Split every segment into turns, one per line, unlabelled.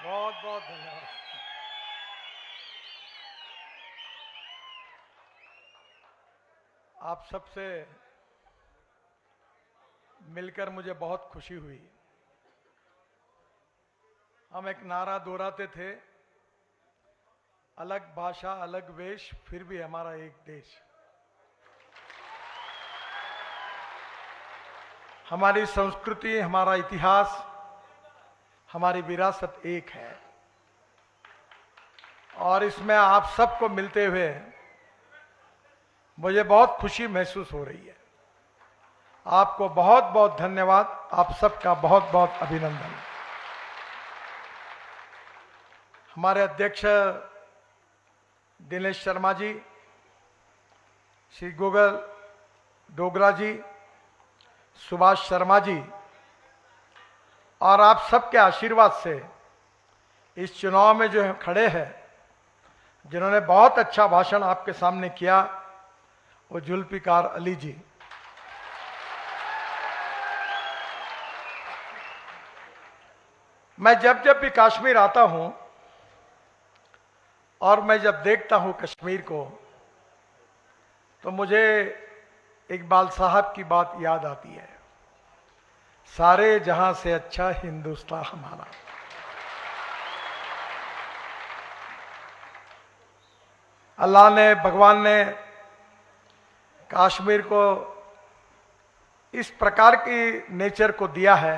बहुत बहुत धन्यवाद। आप सबसे मिलकर मुझे बहुत खुशी हुई। हम एक नारा दोहराते थे, अलग भाषा अलग वेश फिर भी हमारा एक देश। हमारी संस्कृति, हमारा इतिहास, हमारी विरासत एक है और इसमें आप सबको मिलते हुए मुझे बहुत खुशी महसूस हो रही है। आपको बहुत बहुत धन्यवाद। आप सबका बहुत बहुत अभिनंदन। हमारे अध्यक्ष दिनेश शर्मा जी, श्री गूगल डोगरा जी, सुभाष शर्मा जी और आप सबके आशीर्वाद से इस चुनाव में जो खड़े हैं, जिन्होंने बहुत अच्छा भाषण आपके सामने किया, वो जुल्फिकार अली जी। मैं जब जब भी कश्मीर आता हूं और मैं जब देखता हूं कश्मीर को, तो मुझे इकबाल साहब की बात याद आती है, सारे जहां से अच्छा हिंदुस्तान हमारा। अल्लाह ने, भगवान ने कश्मीर को इस प्रकार की नेचर को दिया है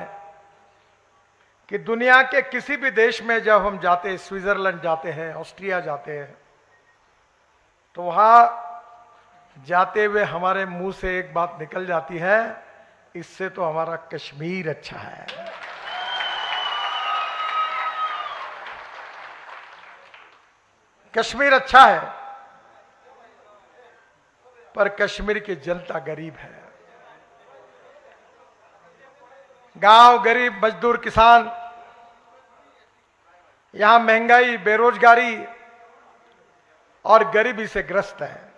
कि दुनिया के किसी भी देश में जब हम जाते हैं, स्विट्जरलैंड जाते हैं, ऑस्ट्रिया जाते हैं, तो वहां जाते हुए हमारे मुंह से एक बात निकल जाती है, इससे तो हमारा कश्मीर अच्छा है। कश्मीर अच्छा है, पर कश्मीर की जनता गरीब है। गांव गरीब, मजदूर, किसान, यहां महंगाई, बेरोजगारी और गरीबी से ग्रस्त है।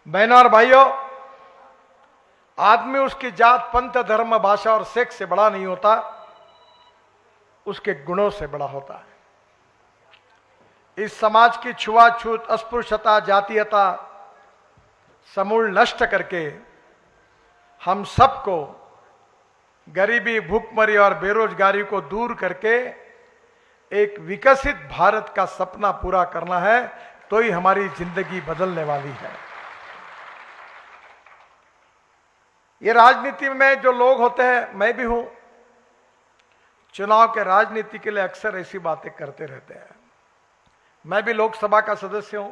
बहनों और भाइयों, आदमी उसकी जात, पंथ, धर्म, भाषा और सेक्स से बड़ा नहीं होता, उसके गुणों से बड़ा होता है। इस समाज की छुआछूत, अस्पृश्यता, जातीयता समूल नष्ट करके हम सबको गरीबी, भूखमरी और बेरोजगारी को दूर करके एक विकसित भारत का सपना पूरा करना है, तो ही हमारी जिंदगी बदलने वाली है। ये राजनीति में जो लोग होते हैं, मैं भी हूं, चुनाव के राजनीति के लिए अक्सर ऐसी बातें करते रहते हैं। मैं भी लोकसभा का सदस्य हूं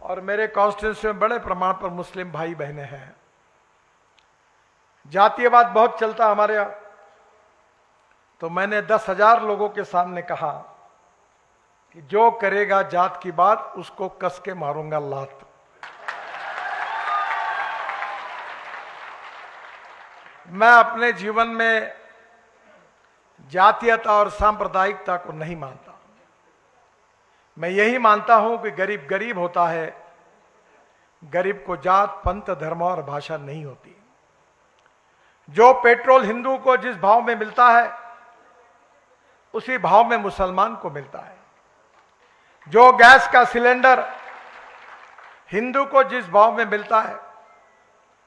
और मेरे कॉन्स्टिट्यूंसी में बड़े प्रमाण पर मुस्लिम भाई बहनें हैं। जातीयवाद बहुत चलता हमारे यहां, तो मैंने 10,000 लोगों के सामने कहा कि जो करेगा जात की बात, उसको कस के मारूंगा लात। मैं अपने जीवन में जातीयता और सांप्रदायिकता को नहीं मानता। मैं यही मानता हूं कि गरीब गरीब होता है, गरीब को जात, पंथ, धर्म और भाषा नहीं होती। जो पेट्रोल हिंदू को जिस भाव में मिलता है, उसी भाव में मुसलमान को मिलता है। जो गैस का सिलेंडर हिंदू को जिस भाव में मिलता है,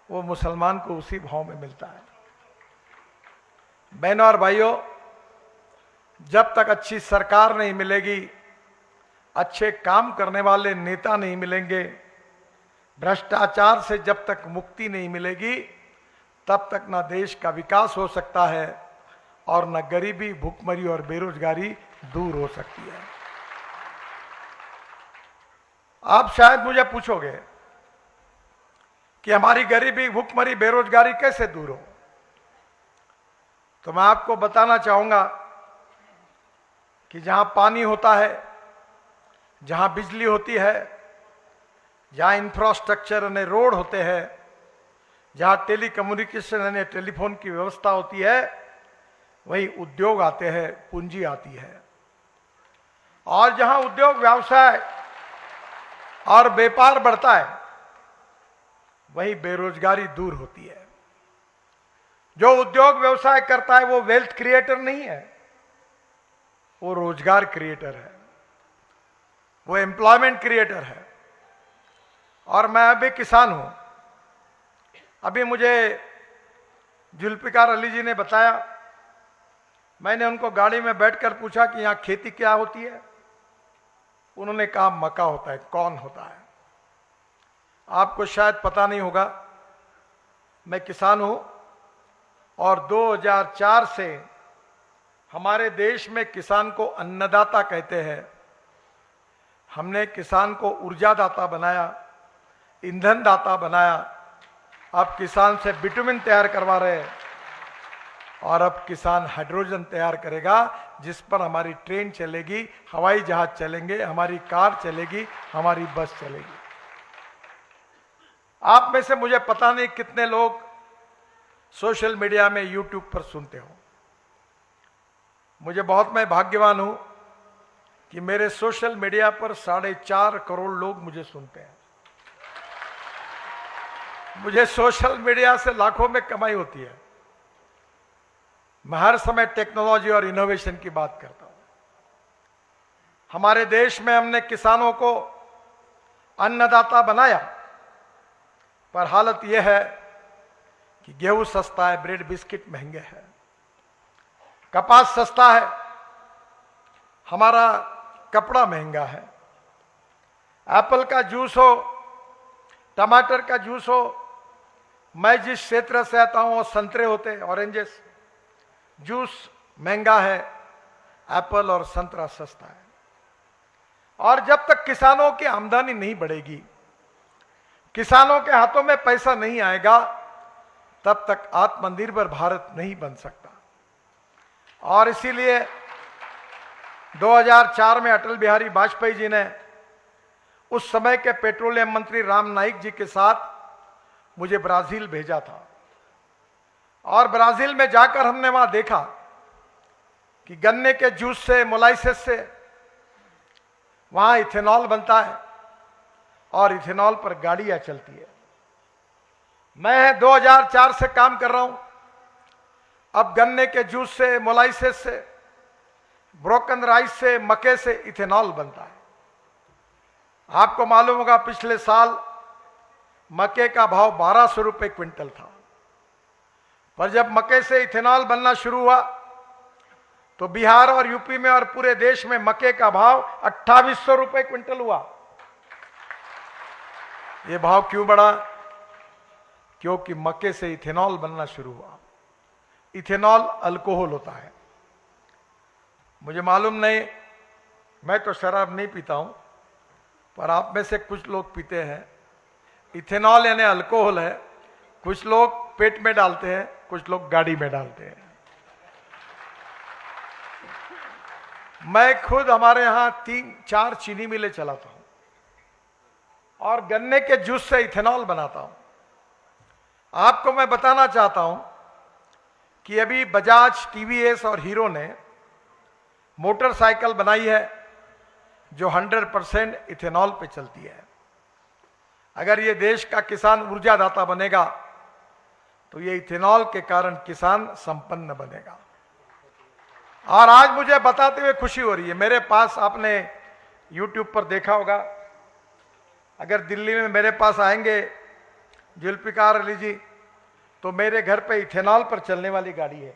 वो मुसलमान को उसी भाव में मिलता है। बहनों और भाइयों, जब तक अच्छी सरकार नहीं मिलेगी, अच्छे काम करने वाले नेता नहीं मिलेंगे, भ्रष्टाचार से जब तक मुक्ति नहीं मिलेगी, तब तक ना देश का विकास हो सकता है और न गरीबी, भूखमरी और बेरोजगारी दूर हो सकती है। आप शायद मुझे पूछोगे कि हमारी गरीबी, भूखमरी, बेरोजगारी कैसे दूर हो, तो मैं आपको बताना चाहूंगा कि जहां पानी होता है, जहां बिजली होती है, जहां इंफ्रास्ट्रक्चर यानी रोड होते हैं, जहां टेलीकम्युनिकेशन यानी टेलीफोन की व्यवस्था होती है, वहीं उद्योग आते हैं, पूंजी आती है। और जहां उद्योग, व्यवसाय और व्यापार बढ़ता है, वहीं बेरोजगारी दूर होती है। जो उद्योग व्यवसाय करता है वो वेल्थ क्रिएटर नहीं है, वो रोजगार क्रिएटर है, वो एम्प्लॉयमेंट क्रिएटर है। और मैं अभी किसान हूं। अभी मुझे जुल्फिकार अली जी ने बताया, मैंने उनको गाड़ी में बैठकर पूछा कि यहां खेती क्या होती है। उन्होंने कहा मक्का होता है, कॉर्न होता है। आपको शायद पता नहीं होगा, मैं किसान हूं और 2004 से हमारे देश में किसान को अन्नदाता कहते हैं। हमने किसान को ऊर्जादाता बनाया, ईंधन दाता बनाया। अब किसान से बिटुमिन तैयार करवा रहे हैं और अब किसान हाइड्रोजन तैयार करेगा, जिस पर हमारी ट्रेन चलेगी, हवाई जहाज चलेंगे, हमारी कार चलेगी, हमारी बस चलेगी। आप में से मुझे पता नहीं कितने लोग सोशल मीडिया में, यूट्यूब पर सुनते हो। मैं भाग्यवान हूं कि मेरे सोशल मीडिया पर 4.5 करोड़ लोग मुझे सुनते हैं। मुझे सोशल मीडिया से लाखों में कमाई होती है। मैं हर समय टेक्नोलॉजी और इनोवेशन की बात करता हूं। हमारे देश में हमने किसानों को अन्नदाता बनाया, पर हालत यह है कि गेहूं सस्ता है, ब्रेड बिस्किट महंगे हैं, कपास सस्ता है, हमारा कपड़ा महंगा है। एप्पल का जूस हो, टमाटर का जूस हो, मैं जिस क्षेत्र से आता हूं वो संतरे होते हैं, ऑरेंजेस। जूस महंगा है, एप्पल और संतरा सस्ता है। और जब तक किसानों की आमदनी नहीं बढ़ेगी, किसानों के हाथों में पैसा नहीं आएगा, तब तक आत्मनिर्भर भारत नहीं बन सकता। और इसीलिए 2004 में अटल बिहारी वाजपेयी जी ने उस समय के पेट्रोलियम मंत्री राम नाईक जी के साथ मुझे ब्राजील भेजा था। और ब्राजील में जाकर हमने वहां देखा कि गन्ने के जूस से, मोलाइसिस से वहां इथेनॉल बनता है और इथेनॉल पर गाड़ियां चलती है। मैं 2004 से काम कर रहा हूं। अब गन्ने के जूस से, मोलाइसिस से, ब्रोकन राइस से, मक्के से इथेनॉल बनता है। आपको मालूम होगा पिछले साल मक्के का भाव 1200 रुपए क्विंटल था, पर जब मक्के से इथेनॉल बनना शुरू हुआ तो बिहार और यूपी में और पूरे देश में मक्के का भाव 2800 रुपए क्विंटल हुआ। यह भाव क्यों बढ़ा? क्योंकि मक्के से इथेनॉल बनना शुरू हुआ। इथेनॉल अल्कोहल होता है। मुझे मालूम नहीं, मैं तो शराब नहीं पीता हूं, पर आप में से कुछ लोग पीते हैं। इथेनॉल यानी अल्कोहल है। कुछ लोग पेट में डालते हैं, कुछ लोग गाड़ी में डालते हैं। मैं खुद हमारे यहां 3-4 चीनी मिलें चलाता हूं और गन्ने के जूस से इथेनॉल बनाता हूं। आपको मैं बताना चाहता हूं कि अभी बजाज, टीवीएस और हीरो ने मोटरसाइकिल बनाई है जो 100% इथेनॉल पे चलती है। अगर ये देश का किसान ऊर्जादाता बनेगा तो ये इथेनॉल के कारण किसान संपन्न बनेगा। और आज मुझे बताते हुए खुशी हो रही है, मेरे पास, आपने YouTube पर देखा होगा, अगर दिल्ली में मेरे पास आएंगे जुल्फिकार अली जी, तो मेरे घर पे इथेनॉल पर चलने वाली गाड़ी है।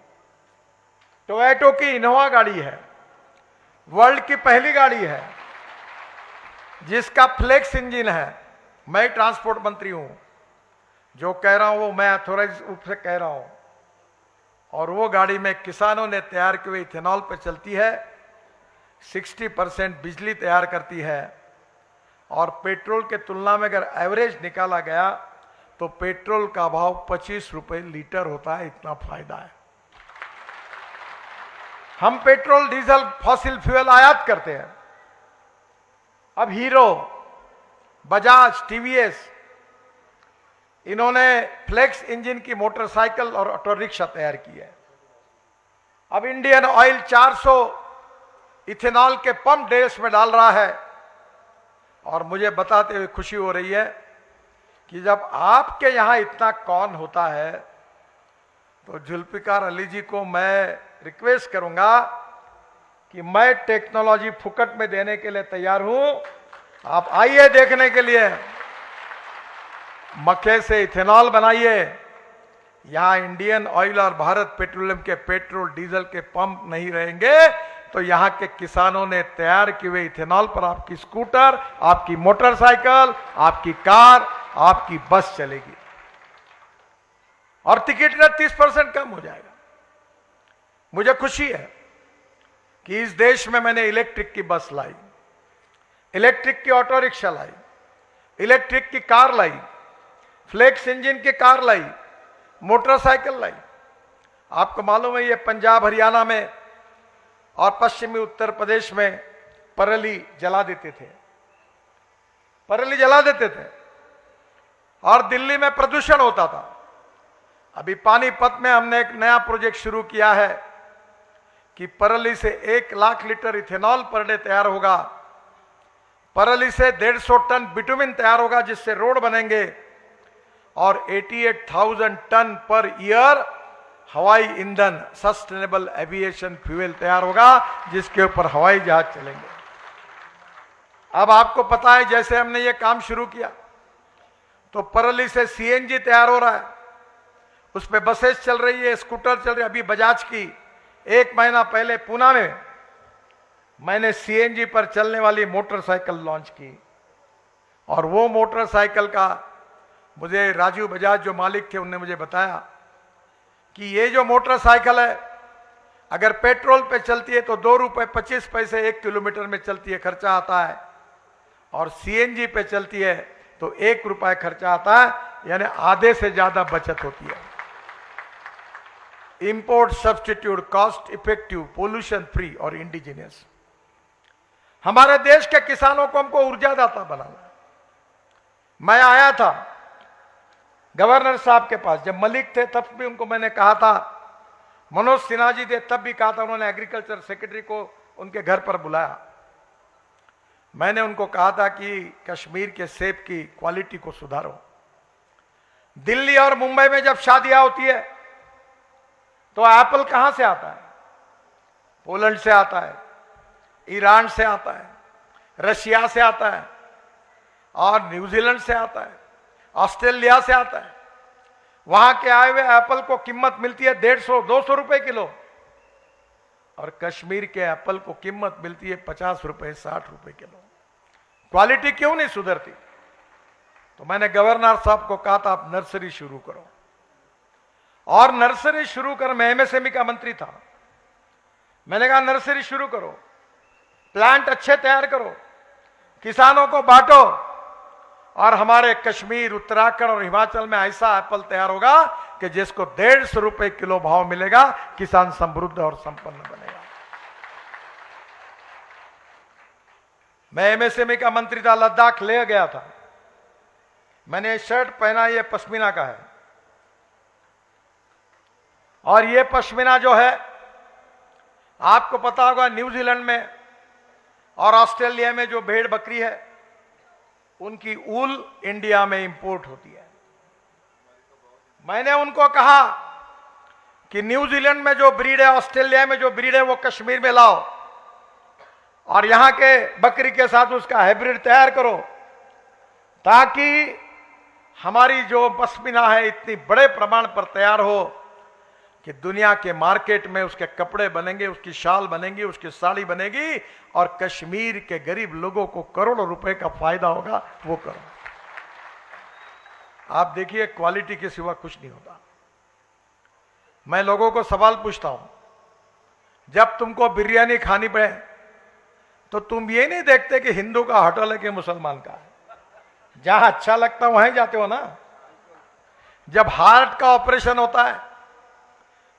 टोयोटा की इनोवा गाड़ी है, वर्ल्ड की पहली गाड़ी है जिसका फ्लेक्स इंजन है। मैं ट्रांसपोर्ट मंत्री हूं, जो कह रहा हूं वो मैं अथॉराइज रूप से कह रहा हूं। और वो गाड़ी में किसानों ने तैयार किए हुए इथेनॉल पर चलती है, 60% बिजली तैयार करती है। और पेट्रोल के तुलना में अगर एवरेज निकाला गया तो पेट्रोल का भाव 25 रुपए लीटर होता है। इतना फायदा है। हम पेट्रोल, डीजल, फॉसिल फ्यूल आयात करते हैं। अब हीरो, बजाज, टीवीएस, इन्होंने फ्लेक्स इंजन की मोटरसाइकिल और ऑटो रिक्शा तैयार की है। अब इंडियन ऑयल 400 इथेनॉल के पंप देश में डाल रहा है। और मुझे बताते हुए खुशी हो रही है कि जब आपके यहां इतना कॉर्न होता है तो जुल्फिकार अली जी को मैं रिक्वेस्ट करूंगा कि मैं टेक्नोलॉजी फुकट में देने के लिए तैयार हूं, आप आइए देखने के लिए। मक्के से इथेनॉल बनाइए, यहां इंडियन ऑयल और भारत पेट्रोलियम के पेट्रोल डीजल के पंप नहीं रहेंगे, तो यहां के किसानों ने तैयार किए हुए इथेनॉल पर आपकी स्कूटर, आपकी मोटरसाइकिल, आपकी कार, आपकी बस चलेगी और टिकट रेट 30% कम हो जाएगा। मुझे खुशी है कि इस देश में मैंने इलेक्ट्रिक की बस लाई, इलेक्ट्रिक की ऑटो रिक्शा लाई, इलेक्ट्रिक की कार लाई, फ्लेक्स इंजन की कार लाई, मोटरसाइकिल लाई। आपको मालूम है ये पंजाब हरियाणा में और पश्चिमी उत्तर प्रदेश में पराली जला देते थे, पराली जला देते थे और दिल्ली में प्रदूषण होता था। अभी पानीपत में हमने एक नया प्रोजेक्ट शुरू किया है कि पराली से 1 lakh litre ethanol per day तैयार होगा, पराली से 150 टन बिटुमिन तैयार होगा जिससे रोड बनेंगे और 88,000 टन पर ईयर हवाई ईंधन सस्टेनेबल एविएशन फ्यूल तैयार होगा जिसके ऊपर हवाई जहाज चलेंगे। अब आपको पता है जैसे हमने ये काम शुरू किया तो पराली से सीएनजी तैयार हो रहा है, उस पर बसेस चल रही है, स्कूटर चल रही है। अभी बजाज की 1 महीना पहले पूना में मैंने सीएनजी पर चलने वाली मोटरसाइकिल लॉन्च की और वो मोटरसाइकिल का मुझे राजीव बजाज जो मालिक थे उन्होंने मुझे बताया कि ये जो मोटरसाइकिल है अगर पेट्रोल पे चलती है तो 2 रुपए 25 पैसे 1 किलोमीटर में चलती है, खर्चा आता है, और सीएनजी पे चलती है तो 1 रुपए खर्चा आता है, यानी आधे से ज्यादा बचत होती है। Import substitute cost effective, pollution free और इंडिजिनियस। हमारे देश के किसानों को हमको ऊर्जादाता बनाना। मैं आया था गवर्नर साहब के पास, जब मलिक थे तब भी उनको मैंने कहा था, मनोज सिन्हा जी थे तब भी कहा था, उन्होंने एग्रीकल्चर सेक्रेटरी को उनके घर पर बुलाया। मैंने उनको कहा था कि कश्मीर के सेब की क्वालिटी को सुधारो। दिल्ली और मुंबई में जब शादियां होती है तो एप्पल कहां से आता है? पोलैंड से आता है, ईरान से आता है, रशिया से आता है और न्यूजीलैंड से आता है, ऑस्ट्रेलिया से आता है। वहां के आए हुए एप्पल को कीमत मिलती है 150-200 रुपए किलो और कश्मीर के एप्पल को कीमत मिलती है 50 रुपए 60 रुपए किलो। क्वालिटी क्यों नहीं सुधरती? तो मैंने गवर्नर साहब को कहा था आप नर्सरी शुरू करो, और नर्सरी शुरू कर, मैं एमएसएमई का मंत्री था, मैंने कहा नर्सरी शुरू करो, प्लांट अच्छे तैयार करो, किसानों को बांटो और हमारे कश्मीर, उत्तराखंड और हिमाचल में ऐसा एप्पल तैयार होगा कि जिसको 150 रुपए किलो भाव मिलेगा, किसान समृद्ध और संपन्न बनेगा। मैं एमएसएमई का मंत्री था, लद्दाख ले गया था, मैंने शर्ट पहना, ये पश्मीना का है और ये पश्मीना जो है आपको पता होगा न्यूजीलैंड में और ऑस्ट्रेलिया में जो भेड़ बकरी है उनकी ऊल इंडिया में इंपोर्ट होती है। मैंने उनको कहा कि न्यूजीलैंड में जो ब्रीड है, ऑस्ट्रेलिया में जो ब्रीड है वो कश्मीर में लाओ और यहां के बकरी के साथ उसका हाइब्रिड तैयार करो, ताकि हमारी जो पश्मीना है इतनी बड़े प्रमाण पर तैयार हो कि दुनिया के मार्केट में उसके कपड़े बनेंगे, उसकी शाल बनेगी, उसकी साड़ी बनेगी और कश्मीर के गरीब लोगों को करोड़ों रुपए का फायदा होगा। वो करो। आप देखिए क्वालिटी के सिवा कुछ नहीं होता। मैं लोगों को सवाल पूछता हूं, जब तुमको बिरयानी खानी पड़े तो तुम ये नहीं देखते कि हिंदू का होटल है कि मुसलमान का है? जहां अच्छा लगता है वहीं जाते हो ना। जब हार्ट का ऑपरेशन होता है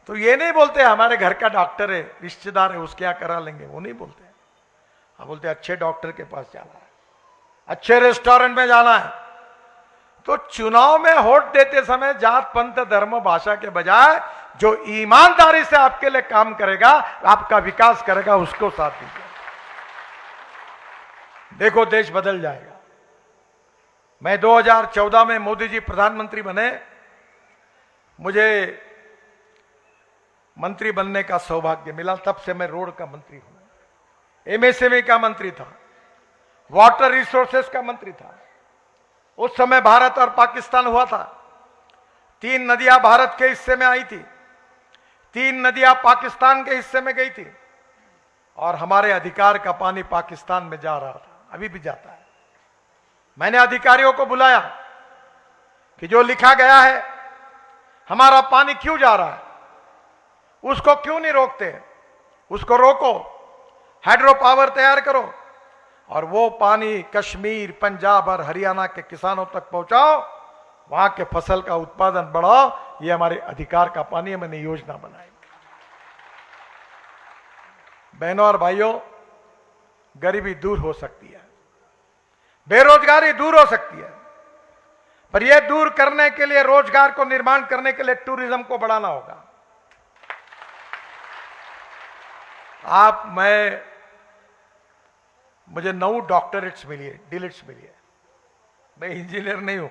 तो ये नहीं बोलते हमारे घर का डॉक्टर है, रिश्तेदार है, उसके यहाँ करा लेंगे, वो नहीं बोलते। हम बोलते अच्छे डॉक्टर के पास जाना है, अच्छे रेस्टोरेंट में जाना है। तो चुनाव में वोट देते समय जात पंथ धर्म भाषा के बजाय जो ईमानदारी से आपके लिए काम करेगा, आपका विकास करेगा, उसको साथ दीजिए। देखो देश बदल जाएगा। मैं 2014 में मोदी जी प्रधानमंत्री बने, मुझे मंत्री बनने का सौभाग्य मिला, तब से मैं रोड का मंत्री हूं। एमएसएमई का मंत्री था, वाटर रिसोर्सेस का मंत्री था। उस समय भारत और पाकिस्तान हुआ था। 3 नदियां भारत के हिस्से में आई थी, 3 नदियां पाकिस्तान के हिस्से में गई थी, और हमारे अधिकार का पानी पाकिस्तान में जा रहा था, अभी भी जाता है। मैंने अधिकारियों को बुलाया कि जो लिखा गया है हमारा पानी क्यों जा रहा है, उसको क्यों नहीं रोकते, उसको रोको, हाइड्रो पावर तैयार करो और वो पानी कश्मीर, पंजाब और हरियाणा के किसानों तक पहुंचाओ, वहां के फसल का उत्पादन बढ़ाओ। ये हमारे अधिकार का पानी है। मैंने योजना बनाई। बहनों और भाइयों, गरीबी दूर हो सकती है, बेरोजगारी दूर हो सकती है, पर यह दूर करने के लिए, रोजगार को निर्माण करने के लिए टूरिज्म को बढ़ाना होगा। मुझे 9 डॉक्टरेट्स मिली है, डिलिट्स मिली है। मैं इंजीनियर नहीं हूं,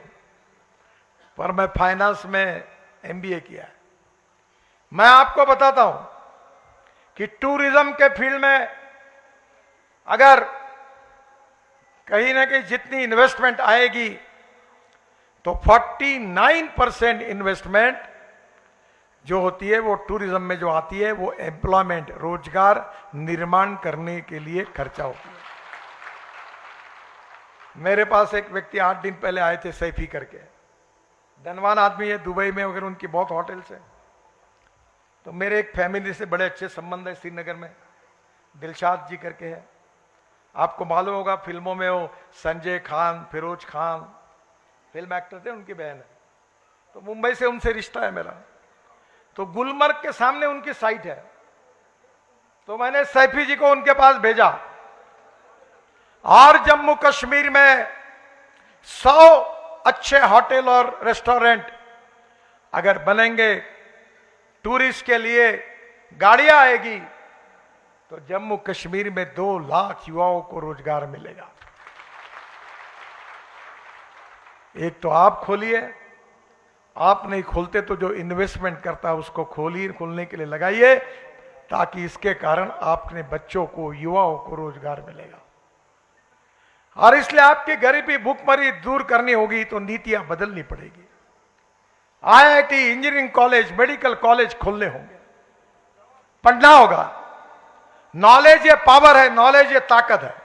पर मैं फाइनेंस में एमबीए किया है। मैं आपको बताता हूं कि टूरिज्म के फील्ड में अगर कहीं ना कहीं जितनी इन्वेस्टमेंट आएगी, तो 49% इन्वेस्टमेंट जो होती है वो टूरिज्म में जो आती है, वो एम्प्लॉयमेंट, रोजगार निर्माण करने के लिए खर्चा होती है। मेरे पास एक व्यक्ति 8 दिन पहले आए थे, सैफी करके, धनवान आदमी है, दुबई में वगैरह उनकी बहुत होटल्स है। तो मेरे एक फैमिली से बड़े अच्छे संबंध है श्रीनगर में, दिलशाद जी करके है, आपको मालूम होगा, फिल्मों में वो संजय खान, फिरोज खान फिल्म एक्टर थे, उनकी बहन है। तो मुंबई से उनसे रिश्ता है मेरा। तो गुलमर्ग के सामने उनकी साइट है, तो मैंने सैफी जी को उनके पास भेजा। और जम्मू कश्मीर में 100 अच्छे होटल और रेस्टोरेंट अगर बनेंगे, टूरिस्ट के लिए गाड़ियां आएगी, तो जम्मू कश्मीर में 2 लाख युवाओं को रोजगार मिलेगा। एक तो आप खोलिए, आप नहीं खोलते तो जो इन्वेस्टमेंट करता है उसको खोलने के लिए लगाइए, ताकि इसके कारण आपने बच्चों को, युवाओं को रोजगार मिलेगा। और इसलिए आपकी गरीबी, भूखमरी दूर करनी होगी तो नीतियां बदलनी पड़ेगी। IIT, engineering college, medical college खोलने होंगे, पढ़ना होगा। नॉलेज ये पावर है, नॉलेज ये ताकत है।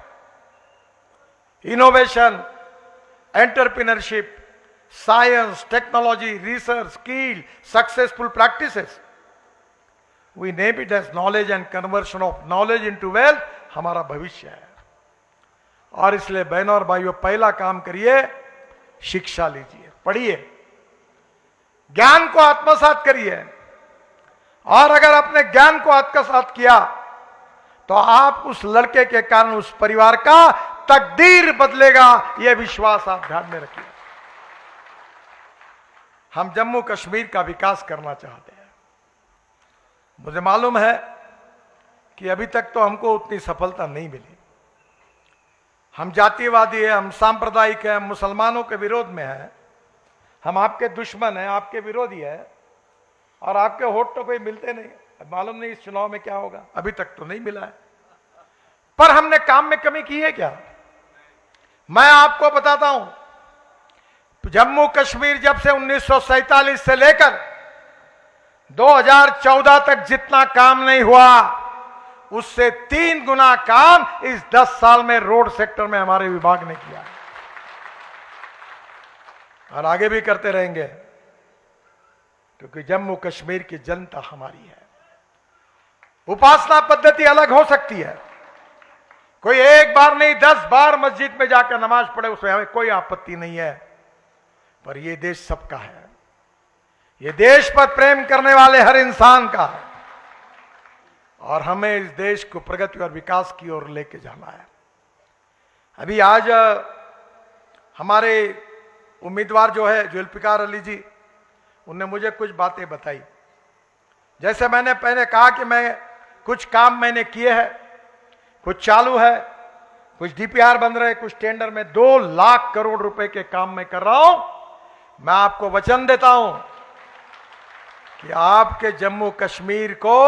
Innovation, entrepreneurship, science, technology, research, skill, successful practices, we name it as knowledge and conversion of knowledge into wealth, हमारा भविष्य है। और इसलिए बहनों और भाइयों, पहला काम करिए, शिक्षा लीजिए, पढ़िए, ज्ञान को आत्मसात करिए। और अगर अपने ज्ञान को आत्मसात किया तो आप उस लड़के के कारण उस परिवार का तकदीर बदलेगा, यह विश्वास आप ध्यान में रखिए। हम जम्मू कश्मीर का विकास करना चाहते हैं। मुझे मालूम है कि अभी तक तो हमको उतनी सफलता नहीं मिली। हम जातिवादी है, हम सांप्रदायिक है, हम मुसलमानों के विरोध में है, हम आपके दुश्मन हैं, आपके विरोधी है, और आपके वोट तो कोई मिलते नहीं। मालूम नहीं इस चुनाव में क्या होगा, अभी तक तो नहीं मिला है। पर हमने काम में कमी की है क्या? मैं आपको बताता हूं, जम्मू कश्मीर जब से 1947 से लेकर 2014 तक जितना काम नहीं हुआ, उससे 3 गुना काम इस 10 साल में रोड सेक्टर में हमारे विभाग ने किया है, और आगे भी करते रहेंगे, क्योंकि जम्मू कश्मीर की जनता हमारी है। उपासना पद्धति अलग हो सकती है, कोई 1 बार नहीं 10 बार मस्जिद में जाकर नमाज पढ़े, उसमें हमें कोई आपत्ति नहीं है, पर यह देश सबका है, यह देश पर प्रेम करने वाले हर इंसान का है, और हमें इस देश को प्रगति और विकास की ओर लेके जाना है। अभी आज हमारे उम्मीदवार जो है जुल्फिकार अली जी, उनने मुझे कुछ बातें बताई। जैसे मैंने पहले कहा कि मैं कुछ काम मैंने किए हैं, कुछ चालू है, कुछ डीपीआर बन रहे, कुछ टेंडर में 2 लाख करोड़ रुपए के काम मैं कर रहा हूं। मैं आपको वचन देता हूं कि आपके जम्मू कश्मीर को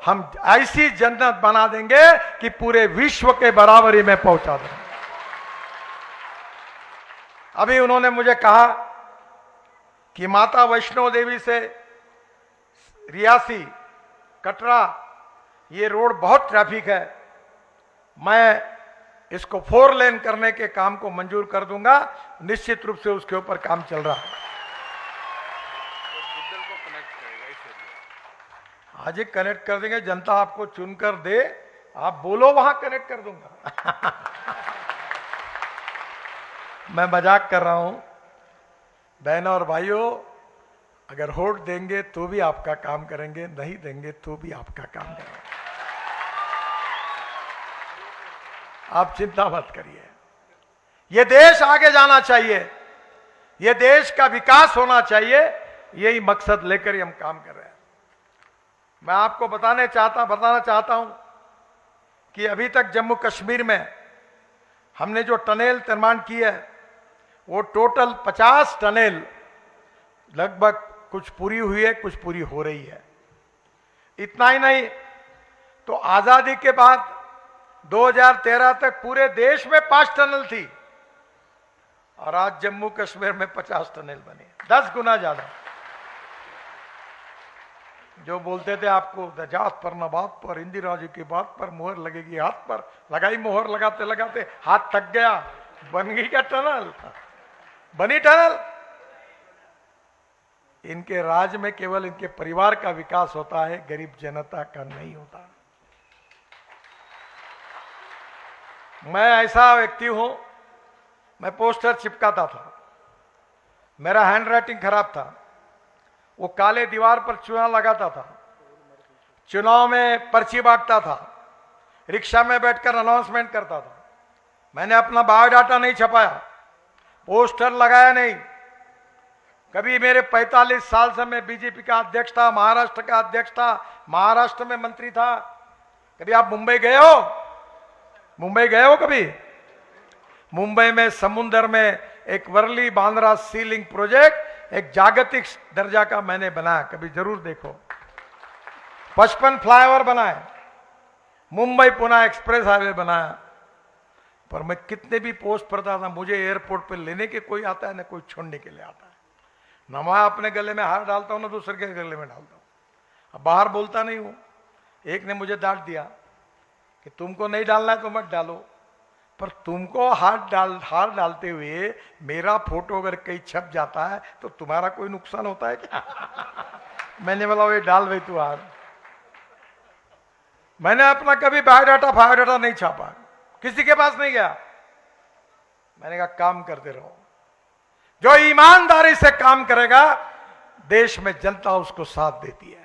हम ऐसी जन्नत बना देंगे कि पूरे विश्व के बराबरी में पहुंचा देंगे। अभी उन्होंने मुझे कहा कि माता वैष्णो देवी से रियासी कटरा ये रोड बहुत ट्रैफिक है, मैं इसको 4 लेन करने के काम को मंजूर कर दूंगा। निश्चित रूप से उसके ऊपर काम चल रहा है। आज ही कनेक्ट कर देंगे, जनता आपको चुनकर दे, आप बोलो वहां कनेक्ट कर दूंगा। मैं मजाक कर रहा हूं। बहनों और भाइयों, अगर वोट देंगे तो भी आपका काम करेंगे, नहीं देंगे तो भी आपका काम करेंगे। आप चिंता मत करिए। ये देश आगे जाना चाहिए, ये देश का विकास होना चाहिए, यही मकसद लेकर ही हम काम कर रहे हैं। मैं आपको बताना चाहता हूं कि अभी तक जम्मू कश्मीर में हमने जो टनेल निर्माण की है वो टोटल 50 टनेल लगभग कुछ पूरी हुई है, कुछ पूरी हो रही है। इतना ही नहीं तो आजादी के बाद 2013 तक पूरे देश में 5 टनल थी और आज जम्मू कश्मीर में 50 टनल बनी, 10 गुना ज्यादा। जो बोलते थे आपको जात पर न बात पर, इंदिरा जी की बात पर मुहर लगेगी हाथ पर, लगाई मुहर, लगाते लगाते हाथ थक गया, बन गई क्या टनल? बनी टनल। इनके राज में केवल इनके परिवार का विकास होता है, गरीब जनता का नहीं होता। मैं ऐसा व्यक्ति हूं, मैं पोस्टर चिपकाता था, मेरा हैंड राइटिंग खराब था, वो काले दीवार पर चुनाव लगाता था, चुनाव में पर्ची बांटता था, रिक्शा में बैठकर अनाउंसमेंट करता था। मैंने अपना बायोडाटा नहीं छपाया, पोस्टर लगाया नहीं। कभी मेरे 45 साल से मैं बीजेपी का अध्यक्ष था, महाराष्ट्र का अध्यक्ष था, महाराष्ट्र में मंत्री था। कभी आप मुंबई गए हो? मुंबई गए हो कभी? मुंबई में समुंदर में एक वर्ली बांद्रा सी लिंक प्रोजेक्ट एक जागतिक दर्जा का मैंने बनाया, कभी जरूर देखो। 55 फ्लाईओवर बनाए, मुंबई पुणे एक्सप्रेस हाईवे बनाया। पर मैं कितने भी पोस्ट पढ़ता था, मुझे एयरपोर्ट पे लेने के कोई आता है ना कोई छोड़ने के लिए आता है। ना मैं अपने गले में हार डालता हूं ना दूसरे के गले में डालता हूं। अब बाहर बोलता नहीं हूं। एक ने मुझे डांट दिया कि तुमको नहीं डालना है तो मत डालो, पर तुमको हार डालते हुए मेरा फोटो अगर कहीं छप जाता है तो तुम्हारा कोई नुकसान होता है क्या? मैंने बोला वो डाल भाई तू हार। मैंने अपना कभी बायोडाटा नहीं छापा, किसी के पास नहीं गया। मैंने कहा काम करते रहो, जो ईमानदारी से काम करेगा देश में जनता उसको साथ देती है।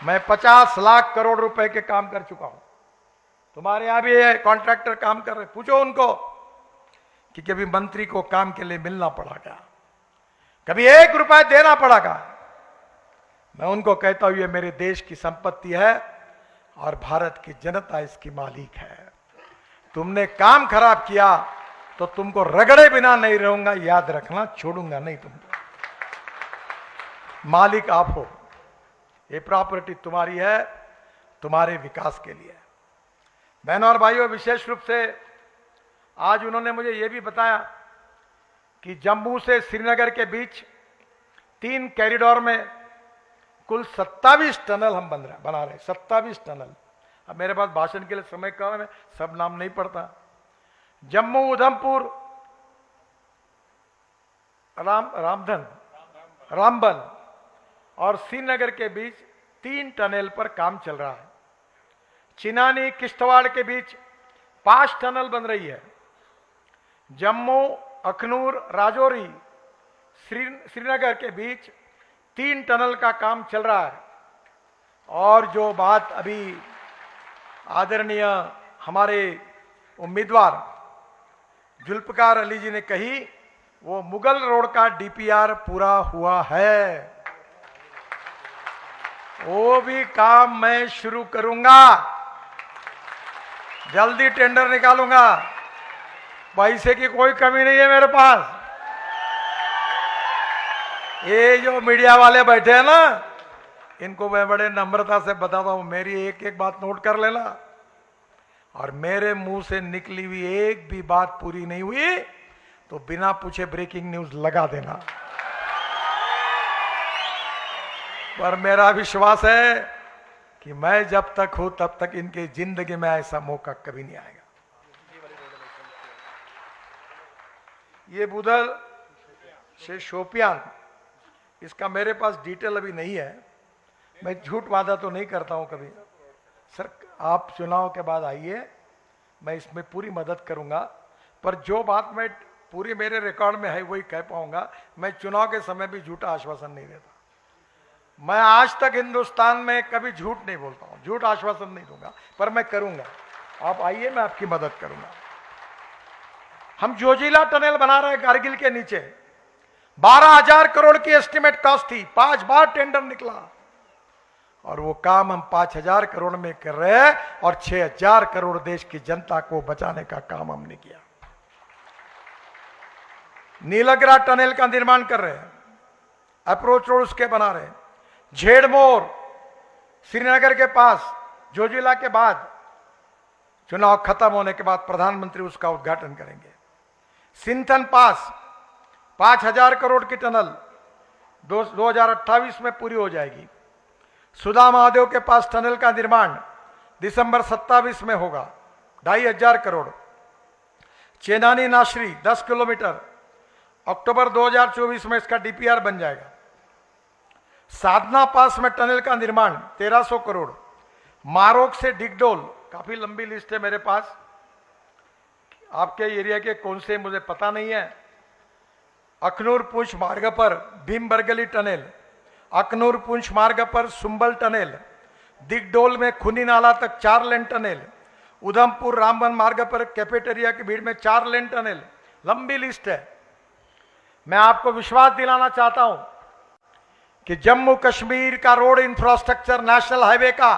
मैं 50 लाख करोड़ रुपए के काम कर चुका हूं। तुम्हारे यहां भी कॉन्ट्रैक्टर काम कर रहे, पूछो उनको कि कभी मंत्री को काम के लिए मिलना पड़ा क्या, कभी 1 रुपया देना पड़ा क्या? मैं उनको कहता हूं ये मेरे देश की संपत्ति है और भारत की जनता इसकी मालिक है। तुमने काम खराब किया तो तुमको रगड़े बिना नहीं रहूंगा, याद रखना, छोड़ूंगा नहीं तुमको। मालिक आप हो, ये प्रॉपर्टी तुम्हारी है, तुम्हारे विकास के लिए। बहनों और भाइयों, विशेष रूप से आज उन्होंने मुझे यह भी बताया कि जम्मू से श्रीनगर के बीच 3 कॉरिडोर में कुल 27 टनल हम बना रहे हैं। 27 टनल। अब मेरे पास भाषण के लिए समय कम है, सब नाम नहीं पड़ता। जम्मू उधमपुर रामबन और श्रीनगर के बीच 3 टनल पर काम चल रहा है। चिनानी किश्तवाड़ के बीच 5 टनल बन रही है। जम्मू अखनूर राजौरी श्रीनगर के बीच 3 टनल का काम चल रहा है। और जो बात अभी आदरणीय हमारे उम्मीदवार जुल्फकार अली जी ने कही, वो मुगल रोड का डीपीआर पूरा हुआ है, वो भी काम मैं शुरू करूंगा, जल्दी टेंडर निकालूंगा। पैसे की कोई कमी नहीं है मेरे पास। ये जो मीडिया वाले बैठे हैं ना, इनको मैं बड़े नम्रता से बताता हूं, मेरी एक एक बात नोट कर लेना, और मेरे मुंह से निकली हुई एक भी बात पूरी नहीं हुई तो बिना पूछे ब्रेकिंग न्यूज लगा देना। पर मेरा विश्वास है कि मैं जब तक हूं तब तक इनकी जिंदगी में ऐसा मौका कभी नहीं आएगा। ये बुधल से शोपियान, इसका मेरे पास डिटेल अभी नहीं है, मैं झूठ वादा तो नहीं करता हूं कभी। सर आप चुनाव के बाद आइए, मैं इसमें पूरी मदद करूंगा, पर जो बात मैं पूरी मेरे रिकॉर्ड में है वही कह पाऊंगा। मैं चुनाव के समय भी झूठा आश्वासन नहीं देता। मैं आज तक हिंदुस्तान में कभी झूठ नहीं बोलता हूं, झूठ आश्वासन नहीं दूंगा, पर मैं करूंगा। आप आइए, मैं आपकी मदद करूंगा। हम जोजिला टनल बना रहे हैं कारगिल के नीचे, 12,000 करोड़ की एस्टिमेट कॉस्ट थी, 5 बार टेंडर निकला, और वो काम हम 5,000 करोड़ में कर रहे हैं, और 6,000 करोड़ देश की जनता को बचाने का काम हमने किया। नीलगरा टनल का निर्माण कर रहे हैं, अप्रोच रोड उसके बना रहे हैं, झेड़मोर श्रीनगर के पास जोजिला के बाद, चुनाव खत्म होने के बाद प्रधानमंत्री उसका उद्घाटन करेंगे। सिंथन पास 5,000 करोड़ की टनल 2028 में पूरी हो जाएगी। सुधा महादेव के पास टनल का निर्माण दिसंबर 27 में होगा, 2,500 करोड़। चेनानी नाशरी 10 किलोमीटर, अक्टूबर 2024 में इसका डीपीआर बन जाएगा। साधना पास में टनल का निर्माण 1,300 करोड़। मारोक से डिगडोल, काफी लंबी लिस्ट है मेरे पास, आपके एरिया के कौन से मुझे पता नहीं है। अखनूर पुंछ मार्ग पर भीमबरगली टनल, अखनूर पुंछ मार्ग पर सुंबल टनल, दिगडोल में खुनी नाला तक 4 लेन टनल, उधमपुर रामबन मार्ग पर कैफेटेरिया की भीड़ में 4 लेन टनल, लंबी लिस्ट है। मैं आपको विश्वास दिलाना चाहता हूं कि जम्मू कश्मीर का रोड इंफ्रास्ट्रक्चर नेशनल हाईवे का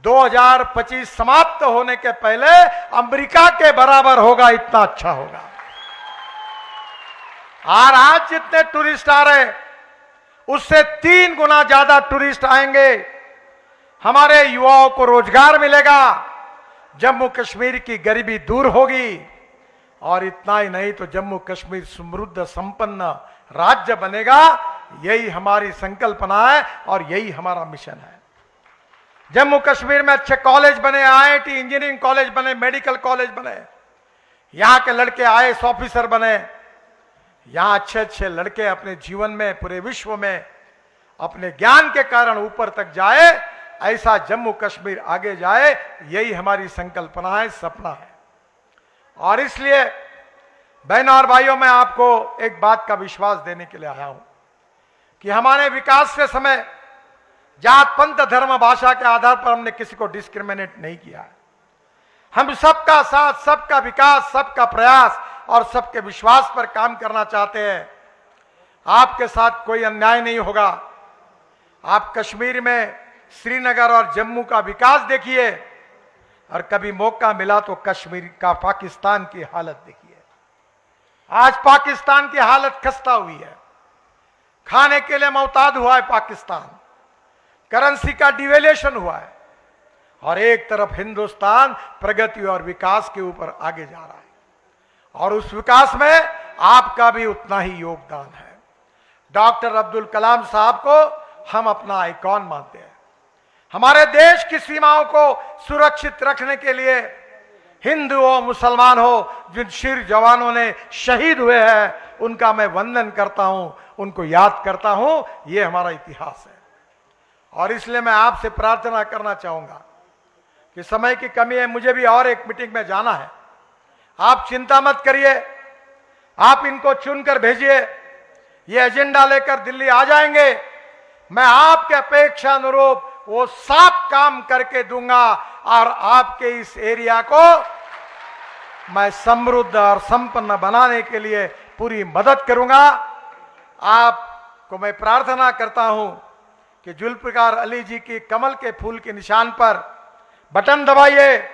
2025 समाप्त होने के पहले अमेरिका के बराबर होगा, इतना अच्छा होगा। और आज जितने टूरिस्ट आ रहे उससे 3 गुना ज्यादा टूरिस्ट आएंगे। हमारे युवाओं को रोजगार मिलेगा, जम्मू कश्मीर की गरीबी दूर होगी, और इतना ही नहीं तो जम्मू कश्मीर समृद्ध संपन्न राज्य बनेगा। यही हमारी संकल्पना है और यही हमारा मिशन है। जम्मू कश्मीर में अच्छे कॉलेज बने, आईआईटी, इंजीनियरिंग कॉलेज बने, मेडिकल कॉलेज बने, यहां के लड़के आईएएस ऑफिसर बने, यहां अच्छे अच्छे लड़के अपने जीवन में पूरे विश्व में अपने ज्ञान के कारण ऊपर तक जाए, ऐसा जम्मू कश्मीर आगे जाए, यही हमारी संकल्पना है, सपना है। और इसलिए बहनों और भाइयों, मैं आपको एक बात का विश्वास देने के लिए आया हूं कि हमारे विकास के समय जात, पंथ, धर्म, भाषा के आधार पर हमने किसी को डिस्क्रिमिनेट नहीं किया है। हम सबका साथ, सबका विकास, सबका प्रयास और सबके विश्वास पर काम करना चाहते हैं। आपके साथ कोई अन्याय नहीं होगा। आप कश्मीर में श्रीनगर और जम्मू का विकास देखिए, और कभी मौका मिला तो कश्मीर का पाकिस्तान की हालत देखिए। आज पाकिस्तान की हालत खस्ता हुई है, खाने के लिए मोहताज हुआ है पाकिस्तान, करेंसी का डिवेल्यूएशन हुआ है, और एक तरफ हिंदुस्तान प्रगति और विकास के ऊपर आगे जा रहा है, और उस विकास में आपका भी उतना ही योगदान है। डॉक्टर अब्दुल कलाम साहब को हम अपना आइकॉन मानते हैं। हमारे देश की सीमाओं को सुरक्षित रखने के लिए हिंदू हो, मुसलमान हो, जिन शीर जवानों ने शहीद हुए हैं, उनका मैं वंदन करता हूं, उनको याद करता हूं। ये हमारा इतिहास है। और इसलिए मैं आपसे प्रार्थना करना चाहूंगा कि समय की कमी है, मुझे भी और एक मीटिंग में जाना है। आप चिंता मत करिए, आप इनको चुनकर भेजिए, ये एजेंडा लेकर दिल्ली आ जाएंगे। मैं आपके अपेक्षा अनुरूप वो साफ काम करके दूंगा, और आपके इस एरिया को मैं समृद्ध और संपन्न बनाने के लिए पूरी मदद करूंगा। आपको मैं प्रार्थना करता हूं कि जुल्फिकार अली जी की कमल के फूल के निशान पर बटन दबाइए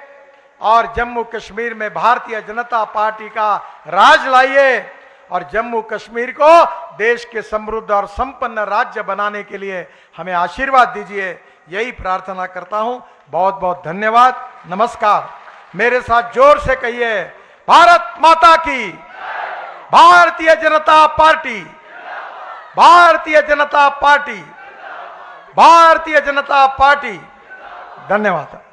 और जम्मू कश्मीर में भारतीय जनता पार्टी का राज लाइए, और जम्मू कश्मीर को देश के समृद्ध और संपन्न राज्य बनाने के लिए हमें आशीर्वाद दीजिए, यही प्रार्थना करता हूं। बहुत बहुत धन्यवाद, नमस्कार। मेरे साथ जोर से कहिए, भारत माता की, Bharatiya Janata party, Bharatiya Janata party, Bharatiya Janata party. धन्यवाद।